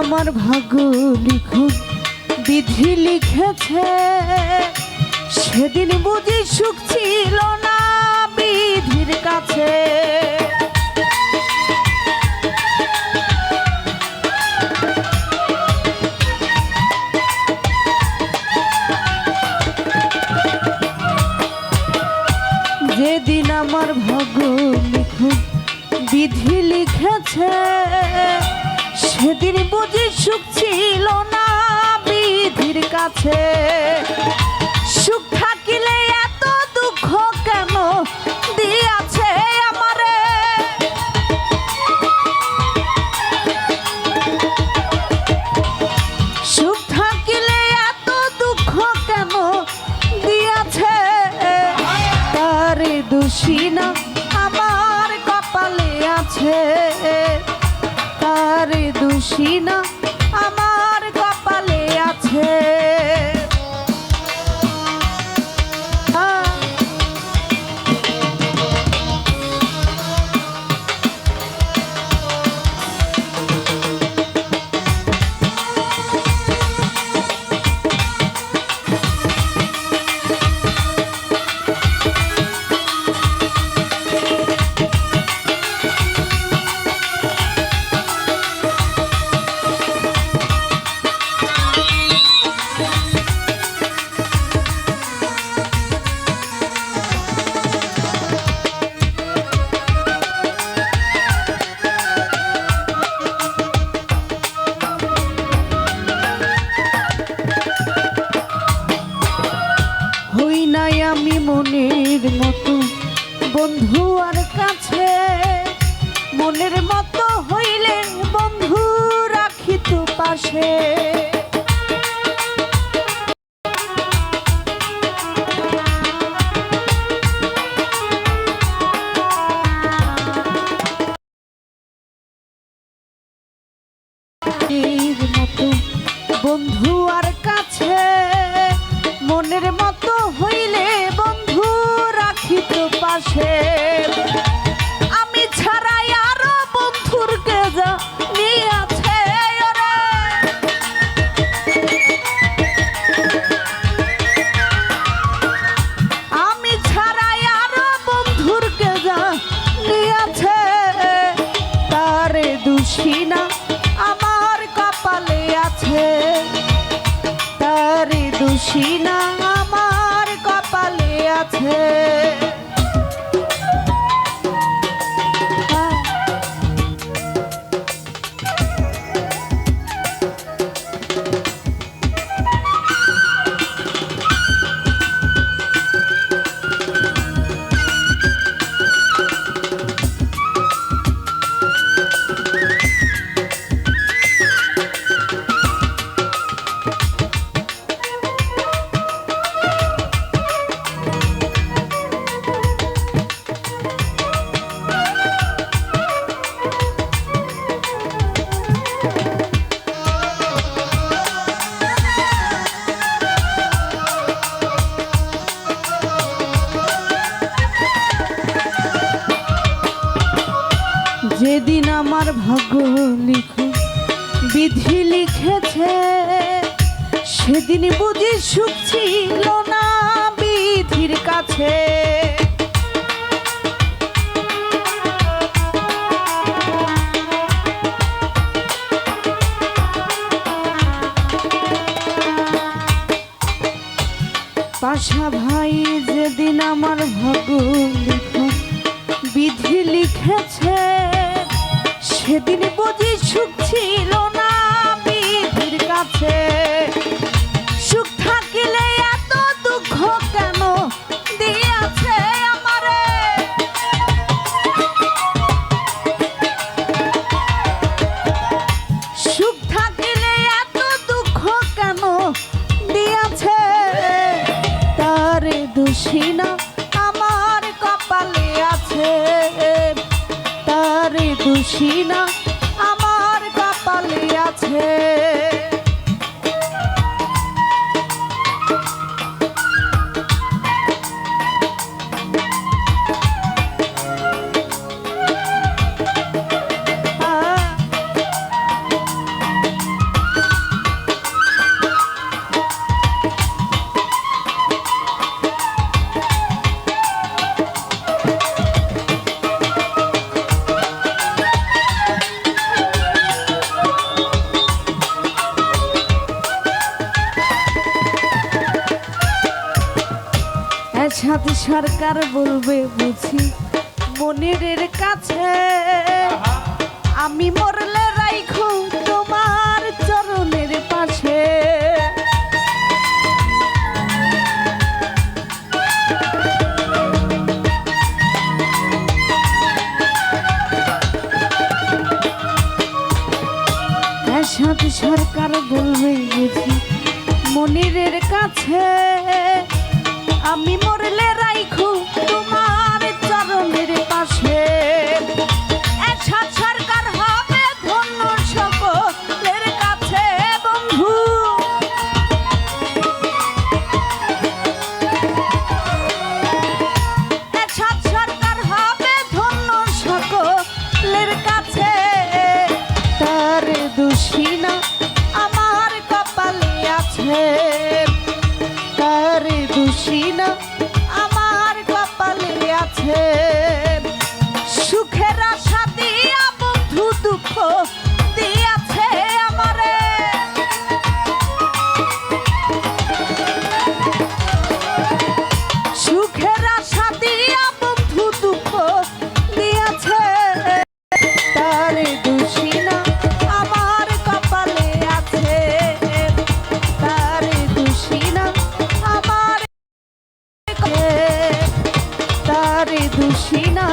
আমার ভাগ্য লিখুন বিধি লিখেছে, সেদিন বুঝি সুখ ছিল না বিধির কাছে। যেদিন আমার ভাগ্য লিখুন বিধি লিখেছে, সেদিন বুঝি সুখ ছিল না বিধির কাছে। সুখ থাকিলে এত দুঃখ কেন দিয়াছে আমারে, সুখ থাকিলে এত দুঃখ কেন দিয়াছে। তারে দোষী না আমার কপালে আছে, তারে দোষী না আমার কপালে আছে। নাই আমি মনের মতো বন্ধু আর কাছে, মনের মতো হইলে বন্ধু রাখিত পাশে। মতো বন্ধু আর কাছে, মনের মতো হইলে বন্ধু রাখিত পাশে। আমি ছাড়াই আরো বন্ধুর কে জানিয়াছে ওরে, আমি ছাড়াই আরো বন্ধুর কে জানিয়াছে। তারে দোষী না আমার কপালে আছে, তারে দোষী না আমার কপালে আছে। যেদিন আমার ভাগ্য লিখুন বিধি লিখেছে, সেদিন বুঝি সুখ ছিল না বিধির কাছে। পাশা ভাই যেদিন আমার ভাগ্য লিখুন বিধি লিখেছে, সেদিন বুঝি সুখ ছিল না বিধির কাছে। সুখ থাকিলে এত দুঃখ কেন দিয়াছে আমারে, সুখ থাকিলে এত দুঃখ কেন দিয়াছে। তারে দোষী না আমার কপালে আছে, তারে দোষী না আমার কপালে আছে। এরশাদ সরকার বলবে বুঝি মনিরের কাছে আমি মরলে রাইখো তোমার চরণের পাশে। এরশাদ সরকার বলবে বুঝি মনিরের কাছে আমি মরলে রাইখো তোমার চরণের পাশে। এরশাদ সরকার হবে ধন্য সকলের কাছে বন্ধু। এরশাদ সরকার হবে ধন্য সকলের কাছে। তার দুশিনা আমার কপালে আছে, তার দুশিনা আমার কপালে আছে। সুখের আশা দিয়া বন্ধু দুঃখ দিয়াছে আমারে। সুখের আশা দিয়া বন্ধু দুঃখ দিয়াছে। তার দুশিনা আমার কপালে আছে, তার দুশিনা আমার, তার দুশিনা